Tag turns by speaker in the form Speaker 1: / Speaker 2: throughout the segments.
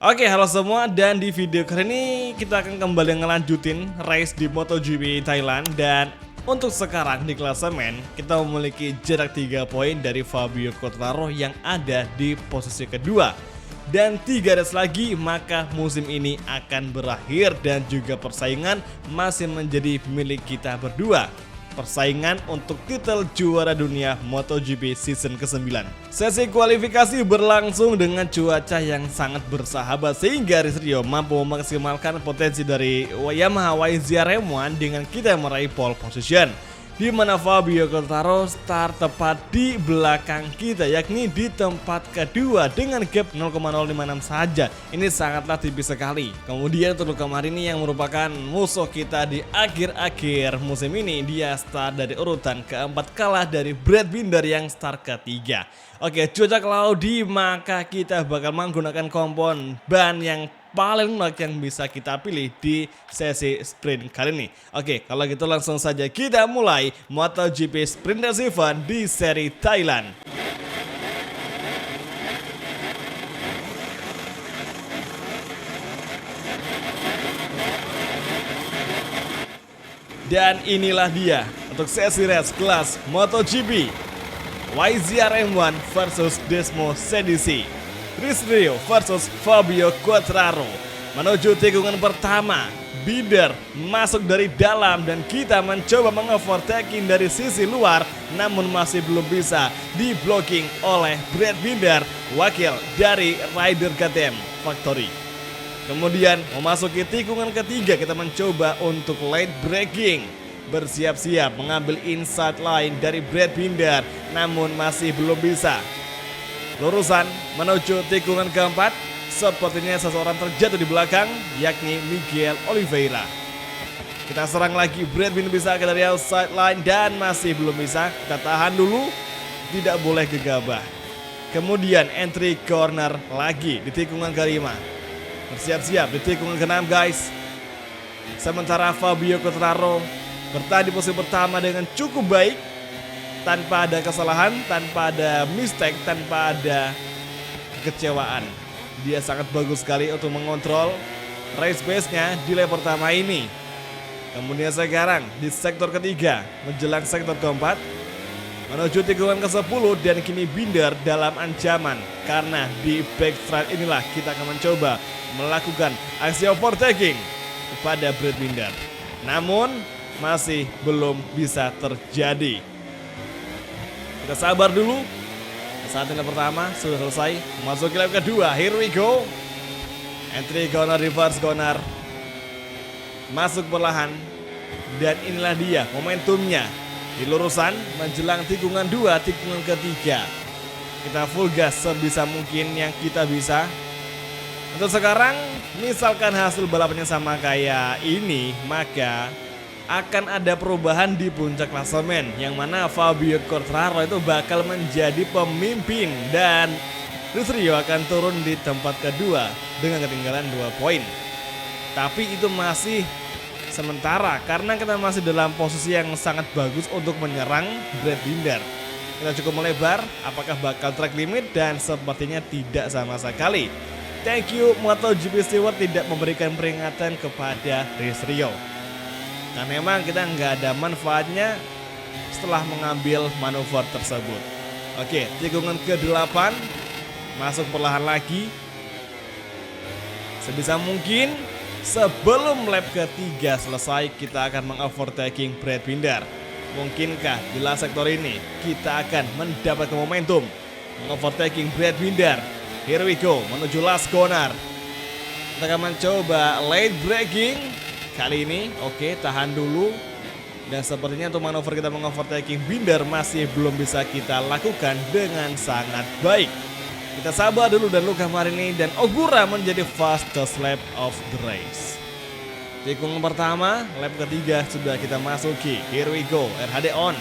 Speaker 1: Oke, halo semua, dan di video kali ini kita akan kembali ngelanjutin race di MotoGP Thailand. Dan untuk sekarang di klasemen kita memiliki jarak 3 poin dari Fabio Quartararo yang ada di posisi kedua. Dan 3 race lagi maka musim ini akan berakhir dan juga persaingan masih menjadi milik kita berdua. Persaingan untuk titel juara dunia MotoGP season ke-9. Sesi kualifikasi berlangsung dengan cuaca yang sangat bersahabat sehingga Rizky Rio mampu memaksimalkan potensi dari Yamaha YZR-M1 dengan kita meraih pole position, di mana Fabio Quartararo start tepat di belakang kita, yakni di tempat kedua dengan gap 0,056 saja. Ini sangatlah tipis sekali. Kemudian untuk Luca Marini yang merupakan musuh kita di akhir-akhir musim ini, dia start dari urutan keempat, kalah dari Brad Binder yang start ketiga. Oke, cuaca cloudy maka kita bakal menggunakan kompon ban yang paling lunak yang bisa kita pilih di sesi sprint kali ini. Oke, kalau gitu langsung saja kita mulai MotoGP Sprinters Event di seri Thailand. Dan inilah dia untuk sesi race kelas MotoGP YZR-M1 versus Desmo Cedici. Rizky Rio versus Fabio Quartararo. Menuju tikungan pertama, Binder masuk dari dalam dan kita mencoba mengovertaking dari sisi luar, namun masih belum bisa, di blocking oleh Brad Binder, wakil dari Rider KTM Factory. Kemudian memasuki tikungan ketiga, kita mencoba untuk late braking, bersiap-siap mengambil inside line dari Brad Binder, namun masih belum bisa. Lurusan menuju tikungan keempat, sepertinya seseorang terjatuh di belakang, yakni Miguel Oliveira. Kita serang lagi, Brad Binder bisa ke dari outside line dan masih belum bisa. Kita tahan dulu, tidak boleh gegabah. Kemudian entry corner lagi di tikungan kelima. Bersiap-siap di tikungan keenam, guys. Sementara Fabio Quartararo bertahan di posisi pertama dengan cukup baik, tanpa ada kesalahan, tanpa ada mistake, tanpa ada kekecewaan. Dia sangat bagus sekali untuk mengontrol race pace-nya di lap pertama ini. Kemudian sekarang di sektor ketiga menjelang sektor keempat, menuju tikungan ke-10, dan kini Binder dalam ancaman karena di backstride inilah kita akan mencoba melakukan aksi overtaking kepada Brad Binder. Namun masih belum bisa terjadi. Kita sabar dulu. Saat ini pertama sudah selesai. Masuk ke lap kedua. Here we go. Entry corner, reverse corner. Masuk perlahan. Dan inilah dia momentumnya. Di lurusan menjelang tikungan 2, tikungan ketiga. Kita full gas sebisa mungkin yang kita bisa. Untuk sekarang, misalkan hasil balapannya sama kayak ini, maka akan ada perubahan di puncak klasemen, yang mana Fabio Quartararo itu bakal menjadi pemimpin dan Rizky Rio akan turun di tempat kedua dengan ketinggalan 2 poin. Tapi itu masih sementara karena kita masih dalam posisi yang sangat bagus untuk menyerang Brad Binder. Kita cukup melebar, apakah bakal track limit? Dan sepertinya tidak sama sekali. Thank you MotoGP Steward tidak memberikan peringatan kepada Rizky Rio. Nah, memang kita nggak ada manfaatnya setelah mengambil manuver tersebut. Oke, tikungan ke-8 masuk perlahan lagi. Sebisa mungkin sebelum lap ketiga selesai kita akan mengovertaking Brad Binder. Mungkinkah di last sektor ini kita akan mendapat momentum mengovertaking Brad Binder? Here we go, menuju last corner. Kita akan mencoba late braking. Kali ini, oke, tahan dulu. Dan sepertinya untuk manuver kita mengovertaking Binder masih belum bisa kita lakukan dengan sangat baik. Kita sabar dulu, dan Luca Marini dan Ogura menjadi fastest lap of the race. Tikungan pertama, lap ketiga sudah kita masuki. Here we go, RHD on.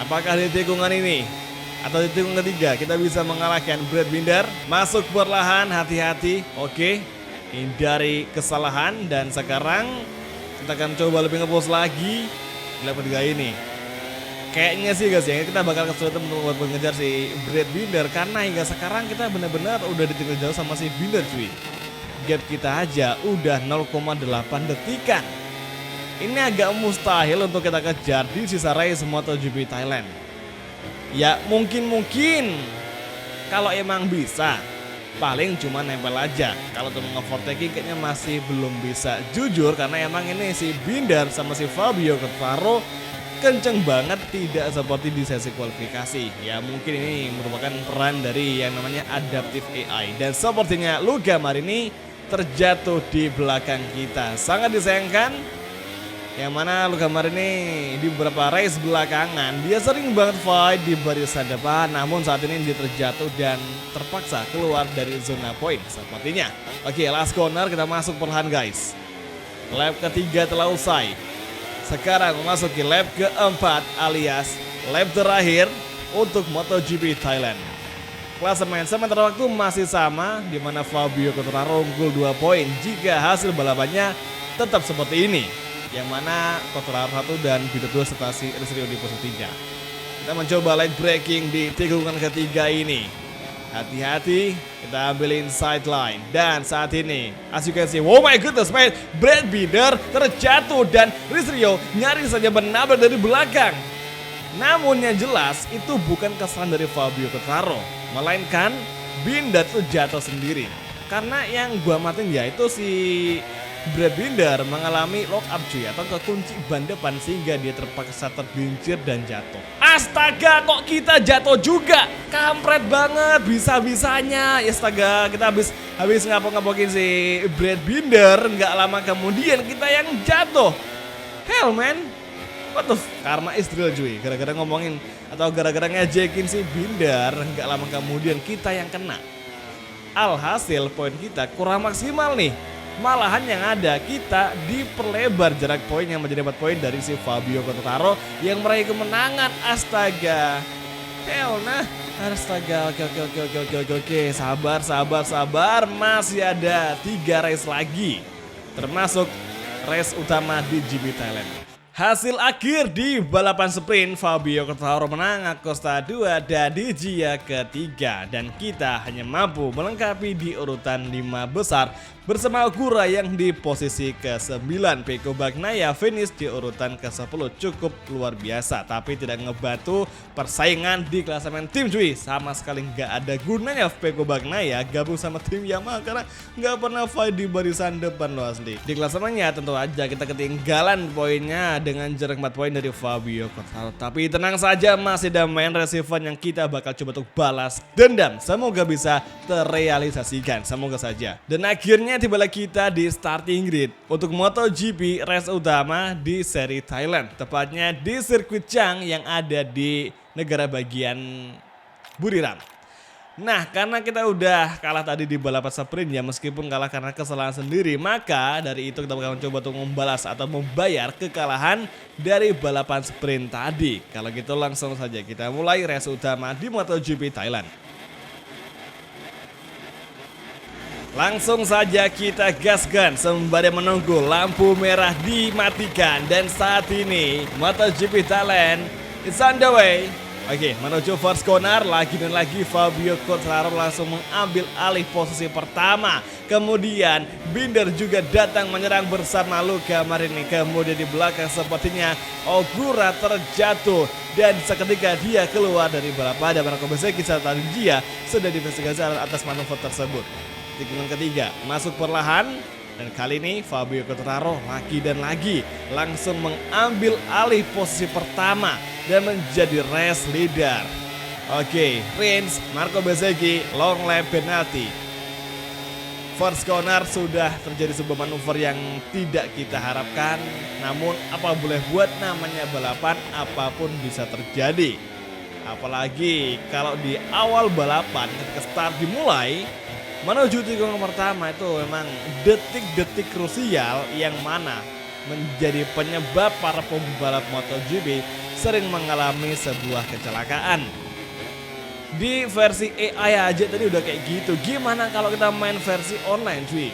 Speaker 1: Apakah di tikungan ini atau di tikungan ketiga kita bisa mengalahkan Brad Binder? Masuk perlahan, hati-hati, oke. Hindari kesalahan, dan sekarang kita akan coba lebih ngepush lagi di lap ketiga ini. Kayaknya sih guys ya, kita bakal kesulitan untuk mengejar si Brad Binder karena hingga sekarang kita benar-benar udah ditinggal jauh sama si Binder cuy. Gap kita aja udah 0,8 detikan. Ini agak mustahil untuk kita kejar di sisa race MotoGP Thailand. Ya mungkin kalau emang bisa, paling cuma nempel aja. Kalau untuk nge-overtaking kayaknya masih belum bisa. Jujur karena emang ini si Binder sama si Fabio Quartararo kenceng banget, tidak seperti di sesi kualifikasi. Ya mungkin ini merupakan peran dari yang namanya adaptive AI. Dan sepertinya Luca Marini terjatuh di belakang kita. Sangat disayangkan. Yang mana Luca Marini di beberapa race belakangan dia sering banget fight di barisan depan. Namun saat ini dia terjatuh dan terpaksa keluar dari zona poin sepertinya. Oke, last corner kita masuk perlahan guys. Lap ketiga telah usai. Sekarang memasuki lap keempat alias lap terakhir untuk MotoGP Thailand. Klasemen sementara waktu masih sama, di mana Fabio Quartararo unggul 2 poin jika hasil balapannya tetap seperti ini. Yang mana Quartararo 1 dan Binder 2 serta si Rizrio di posisi 3. Kita mencoba late braking di tikungan ketiga ini. Hati-hati, kita ambilin sideline. Dan saat ini, as you can see, oh my goodness man, Brad Binder terjatuh dan Rizrio nyaris saja menabrak dari belakang. Namun yang jelas itu bukan kesalahan dari Fabio Quartararo, melainkan Binder itu jatuh sendiri. Karena yang gua matiin ya itu si Brad Binder mengalami lock up cuy atau kekunci ban depan sehingga dia terpaksa tergelincir dan jatuh. Astaga, kok kita jatuh juga? Kampret banget, bisa-bisanya. Ya astaga, kita habis ngapok-ngapokin si Brad Binder, nggak lama kemudian kita yang jatuh. Hell man, what the karma is real cuy. Gara-gara ngomongin atau gara-gara ngejekin si Binder, nggak lama kemudian kita yang kena. Alhasil poin kita kurang maksimal nih. Malahan yang ada kita diperlebar jarak poin yang menjadi 4 poin dari si Fabio Quartararo yang meraih kemenangan. Astaga. Hell nah. Astaga. Oke. Sabar. Masih ada 3 race lagi. Termasuk race utama di GP Thailand. Hasil akhir di balapan sprint, Fabio Quartararo menang Acosta 2 dan di Gia ketiga. Dan kita hanya mampu melengkapi di urutan 5 besar bersama Ogura yang di posisi ke-9. Pecco Bagnaia finish di urutan ke-10. Cukup luar biasa, tapi tidak ngebantu persaingan di klasemen tim cuy. Sama sekali nggak ada gunanya Pecco Bagnaia gabung sama tim Yamaha karena nggak pernah fight di barisan depan lo asli. Di klasemennya tentu aja kita ketinggalan poinnya dengan jarak 4 poin dari Fabio Quartararo. Tapi tenang saja, masih ada main race event yang kita bakal coba untuk balas dendam. Semoga bisa terrealisasikan, semoga saja. Dan akhirnya tibalah kita di starting grid untuk MotoGP race utama di seri Thailand. Tepatnya di sirkuit Chang yang ada di negara bagian Buriram. Nah, karena kita udah kalah tadi di balapan sprint ya, meskipun kalah karena kesalahan sendiri, maka dari itu kita bakal mencoba untuk membalas atau membayar kekalahan dari balapan sprint tadi. Kalau gitu langsung saja kita mulai race utama di MotoGP Thailand. Langsung saja kita gaskan sembari menunggu lampu merah dimatikan. Dan saat ini MotoGP Thailand is on the way. Oke, menuju first corner, lagi dan lagi Fabio Quartararo langsung mengambil alih posisi pertama. Kemudian Binder juga datang menyerang bersama Luca Marini. Kemudian di belakang sepertinya Ogura terjatuh dan seketika dia keluar dari balapan. Dan Marco Bezzecchi serta dia sudah diinvestigasi atas manuver tersebut. Tikungan ketiga masuk perlahan. Dan kali ini Fabio Quartararo lagi dan lagi langsung mengambil alih posisi pertama dan menjadi race leader. Oke, Rins, Marco Bezzecchi, long lap penalty. First corner sudah terjadi sebuah manuver yang tidak kita harapkan. Namun apa boleh buat, namanya balapan, apapun bisa terjadi. Apalagi kalau di awal balapan ketika start dimulai menuju tikungan pertama itu memang detik-detik krusial yang mana menjadi penyebab para pembalap MotoGP sering mengalami sebuah kecelakaan. Di versi AI aja tadi udah kayak gitu. Gimana kalau kita main versi online cuy?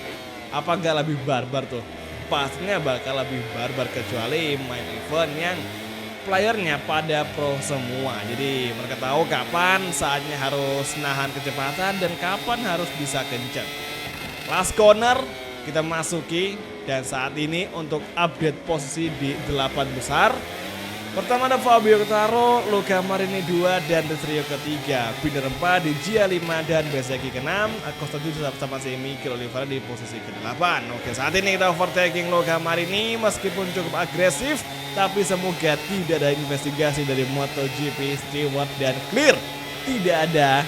Speaker 1: Apa gak lebih barbar tuh? Pastinya bakal lebih barbar, kecuali main event yang playernya pada pro semua. Jadi mereka tahu kapan saatnya harus nahan kecepatan dan kapan harus bisa kencang. Last corner kita masuki dan saat ini untuk update posisi di 8 besar. Pertama ada Fabio Quartararo, Luca Marini 2 dan Rizrio ketiga, Binder 4 di Gia 5 dan Bezzecchi ke-6, Acosta tetap sama si Mikel Oliveira di posisi ke-8. Oke, saat ini kita overtaking Luca Marini meskipun cukup agresif, tapi semoga tidak ada investigasi dari MotoGP Stewart dan clear. Tidak ada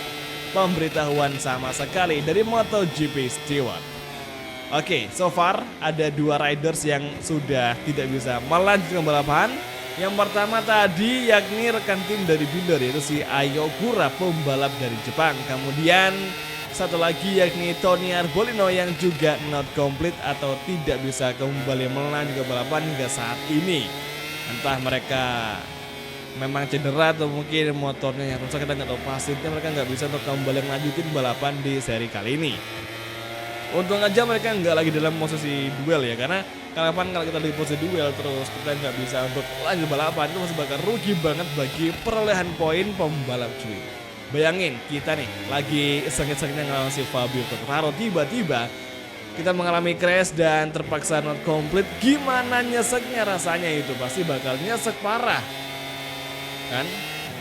Speaker 1: pemberitahuan sama sekali dari MotoGP Stewart. Oke, so far ada 2 riders yang sudah tidak bisa melanjutkan balapan. Yang pertama tadi yakni rekan tim dari Binder, yaitu si Ayogura, pembalap dari Jepang. Kemudian satu lagi yakni Tony Arbolino yang juga not complete atau tidak bisa kembali melanjutkan balapan hingga saat ini. Entah mereka memang cedera atau mungkin motornya yang rusak, kita nggak tahu pastinya. Mereka nggak bisa untuk kembali melanjutin balapan di seri kali ini. Untung aja mereka nggak lagi dalam posisi duel ya, karena kalau kita di posisi duel terus kita nggak bisa untuk lanjut balapan, itu masih bakal rugi banget bagi perolehan poin pembalap cuy. Bayangin kita nih lagi sengit-sengitnya ngelawan si Fabio Quartararo, tiba-tiba kita mengalami crash dan terpaksa not complete. Gimana nyeseknya rasanya, itu pasti bakal nyesek parah kan.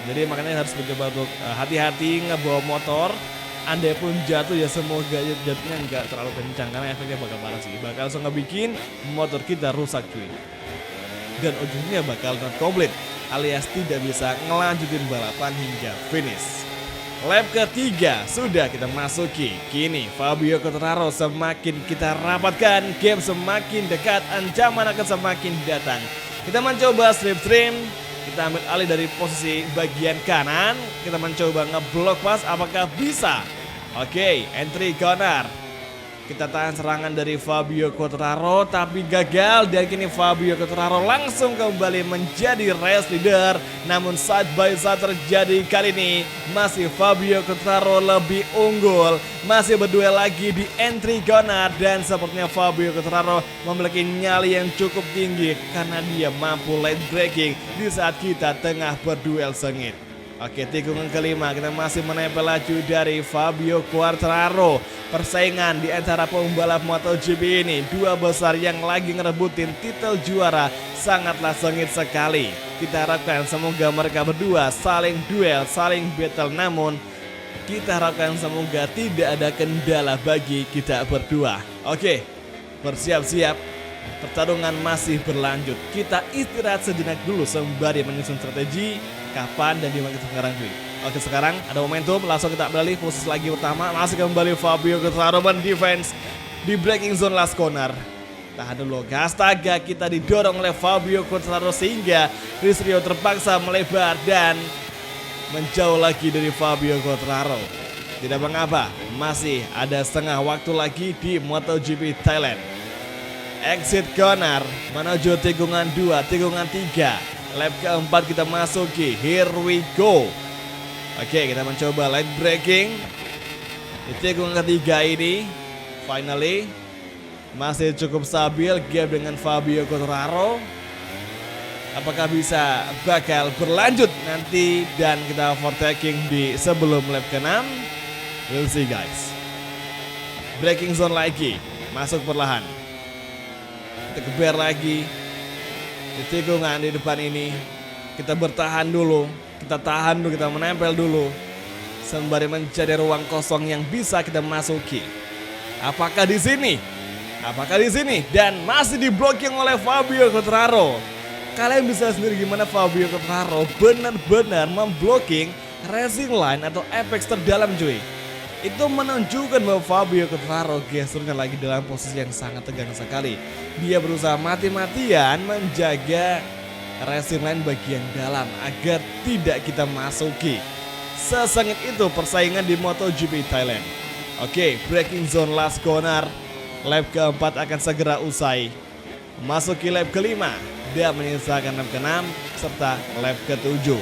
Speaker 1: Jadi makanya harus mencoba untuk hati-hati ngebawa motor. Andai pun jatuh ya semoga jatuhnya nggak terlalu kencang, karena efeknya bakal parah sih. Bakal langsung ngebikin motor kita rusak cuy. Dan ujungnya bakal not complete alias tidak bisa ngelanjutin balapan hingga finish. Lap ketiga sudah kita masuki. Kini Fabio Quartararo semakin kita rapatkan, game semakin dekat, ancaman akan semakin datang. Kita mencoba slipstream. Kita ambil alih dari posisi bagian kanan. Kita mencoba ngeblok pas, apakah bisa? Oke, entry corner. Kita tahan serangan dari Fabio Quartararo tapi gagal. Dan kini Fabio Quartararo langsung kembali menjadi race leader. Namun side by side terjadi kali ini masih Fabio Quartararo lebih unggul. Masih berduel lagi di entry corner. Dan sepertinya Fabio Quartararo memiliki nyali yang cukup tinggi karena dia mampu late braking di saat kita tengah berduel sengit. Oke, tikungan kelima kita masih menempel laju dari Fabio Quartararo. Persaingan di antara pembalap MotoGP ini, 2 besar yang lagi ngerebutin titel juara, sangatlah sengit sekali. Kita harapkan semoga mereka berdua saling duel, saling battle, namun kita harapkan semoga tidak ada kendala bagi kita berdua. Oke, bersiap-siap. Pertarungan masih berlanjut. Kita istirahat sejenak dulu sembari menyusun strategi kapan dan dimana kita sekarang cuy. Oke, sekarang ada momentum, langsung kita beralih posisi lagi pertama. Masih kembali Fabio Quartararo defense di braking zone last corner. Tahan dulu, astaga, kita didorong oleh Fabio Quartararo sehingga Rizrio terpaksa melebar dan menjauh lagi dari Fabio Quartararo. Tidak mengapa, masih ada setengah waktu lagi di MotoGP Thailand. Exit corner menuju tikungan 2, tikungan 3. Lap keempat kita masuki. Here we go. Oke, kita mencoba light braking di tikungan ketiga ini. Finally masih cukup stabil gap dengan Fabio Quartararo. Apakah bisa bakal berlanjut nanti dan kita overtaking di sebelum lap ke-6? We'll see guys. Braking zone lagi, masuk perlahan. Kita geber lagi di tikungan di depan ini. Kita bertahan dulu, kita tahan dulu, kita menempel dulu sembari mencari ruang kosong yang bisa kita masuki. Apakah di sini? Apakah di sini? Dan masih diblocking oleh Fabio Quartararo. Kalian bisa sendiri gimana Fabio Quartararo benar-benar memblocking racing line atau apex terdalam cuy. Itu menunjukkan bahwa Fabio Quartararo gesturnya lagi dalam posisi yang sangat tegang sekali. Dia berusaha mati-matian menjaga racing line bagian dalam agar tidak kita masuki. Sesengit itu persaingan di MotoGP Thailand. Oke, braking zone last corner. Lap keempat akan segera usai. Masuki lap kelima dan menyisakan lap ke-6 serta lap ke-7.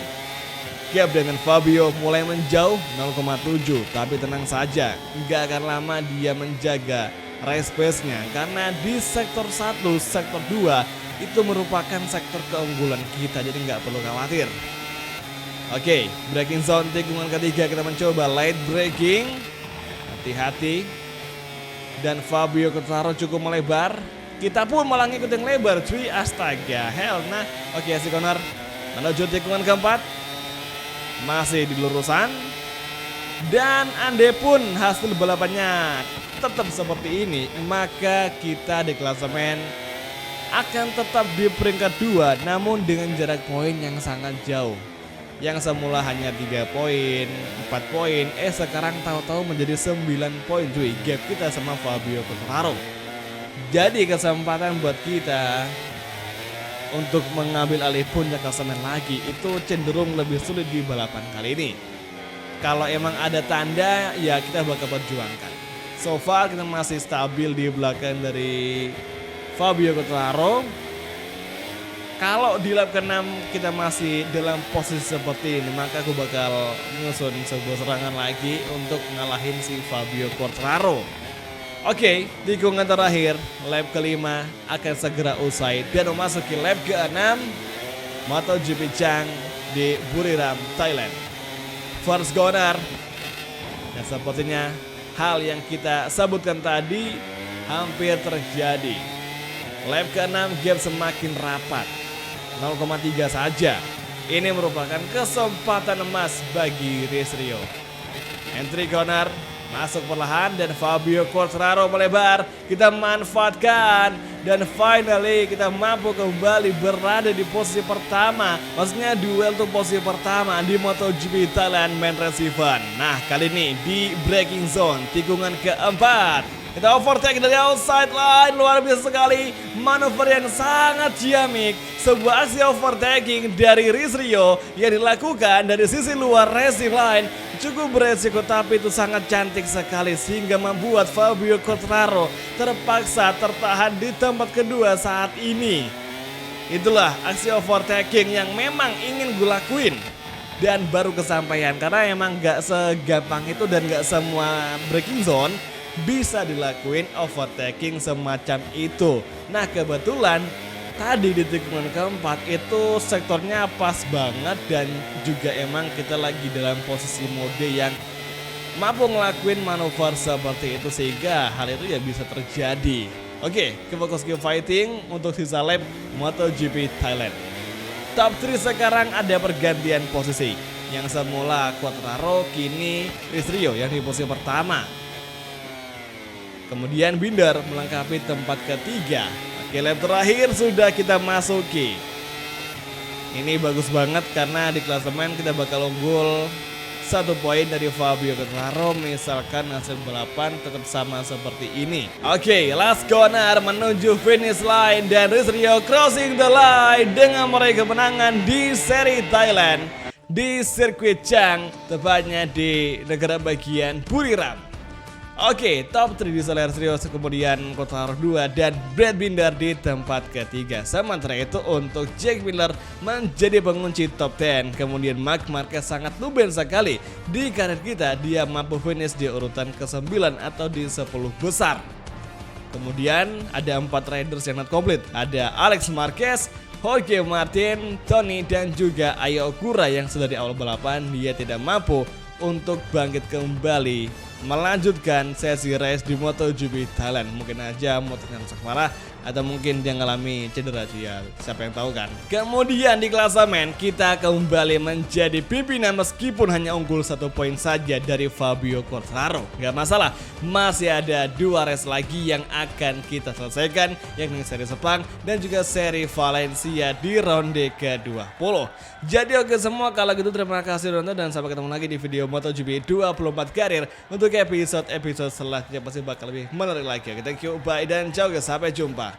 Speaker 1: Gap dengan Fabio mulai menjauh 0,7, tapi tenang saja, nggak akan lama dia menjaga race pace-nya karena di sektor 1, sektor 2 itu merupakan sektor keunggulan kita, jadi nggak perlu khawatir. Oke, braking zone tikungan ketiga kita mencoba light braking. Hati-hati. Dan Fabio Quartararo cukup melebar. Kita pun malah ngikut yang lebar cuy, astaga, hell nah. Oke, si Connor menuju tikungan keempat. Masih di lurusan. Dan andai pun hasil balapannya tetap seperti ini, maka kita di klasemen akan tetap di peringkat 2, namun dengan jarak poin yang sangat jauh. Yang semula hanya 3 poin, 4 poin, sekarang tahu-tahu menjadi 9 poin cuy, gap kita sama Fabio Quartararo. Jadi kesempatan buat kita untuk mengambil alih puncak klasemen lagi itu cenderung lebih sulit di balapan kali ini. Kalau emang ada tanda, ya kita bakal perjuangkan. So far kita masih stabil di belakang dari Fabio Quartararo. Kalau di lap ke-6 kita masih dalam posisi seperti ini, maka aku bakal nyusun sebuah serangan lagi untuk ngalahin si Fabio Quartararo. Oke, tikungan terakhir, lap ke-5 akan segera usai dan memasuki lap ke-6 MotoGP Chang di Buriram, Thailand. First corner, dan sepertinya hal yang kita sebutkan tadi hampir terjadi. Lap ke-6 gap semakin rapat, 0,3 saja. Ini merupakan kesempatan emas bagi Rizrio. Entry corner, masuk perlahan dan Fabio Quartararo melebar. Kita manfaatkan dan finally kita mampu kembali berada di posisi pertama. Maksudnya duel untuk posisi pertama di MotoGP Thailand Main Race Event. Nah kali ini di braking zone tikungan keempat. Kita overtake dari outside line, luar biasa sekali. Manuver yang sangat ciamik. Sebuah aksi overtaking dari Rizrio yang dilakukan dari sisi luar racing line. Cukup beresiko tapi itu sangat cantik sekali sehingga membuat Fabio Quartararo terpaksa tertahan di tempat kedua saat ini. Itulah aksi overtaking yang memang ingin gue lakuin. Dan baru kesampaian karena emang gak segampang itu dan gak semua braking zone bisa dilakuin overtaking semacam itu. Nah kebetulan tadi di tikungan keempat itu sektornya pas banget dan juga emang kita lagi dalam posisi mode yang mampu ngelakuin manuver seperti itu sehingga hal itu ya bisa terjadi. Oke, kita fokus ke fighting untuk sisa lap MotoGP Thailand. Top 3 sekarang ada pergantian posisi. Yang semula Quartararo, kini Rizrio yang di posisi pertama. Kemudian Binder melengkapi tempat ketiga. Oke, lap terakhir sudah kita masuki. Ini bagus banget karena di klasemen kita bakal unggul 1 poin dari Fabio Quartararo misalkan hasil balapan tetap sama seperti ini. Oke, last corner menuju finish line dan Rizrio crossing the line dengan meraih kemenangan di seri Thailand di sirkuit Chang, tepatnya di negara bagian Buriram. Oke, top 3 di Rizrio, kemudian Quartararo 2 dan Brad Binder di tempat ketiga. Sementara itu untuk Jack Miller menjadi pengunci top 10. Kemudian Marc Marquez sangat nuben sekali di karir kita, dia mampu finish di urutan ke-9 atau di 10 besar. Kemudian ada 4 riders yang not komplit. Ada Alex Marquez, Jorge Martin, Tony dan juga Ayo Okura yang sudah di awal balapan dia tidak mampu untuk bangkit kembali melanjutkan sesi race di MotoGP Thailand. Mungkin aja motornya rusak parah atau mungkin dia ngalami cedera ya, siapa yang tahu kan. Kemudian di klasemen kita kembali menjadi pimpinan meskipun hanya unggul 1 poin saja dari Fabio Quartararo. Gak masalah, masih ada 2 race lagi yang akan kita selesaikan, yakni seri Sepang dan juga seri Valencia di ronde ke-20. Jadi oke semua, kalau gitu terima kasih udah nonton dan sampai ketemu lagi di video MotoGP 24 karir. Untuk episode selanjutnya pasti bakal lebih menarik lagi. Thank you, bye dan ciao guys, sampai jumpa.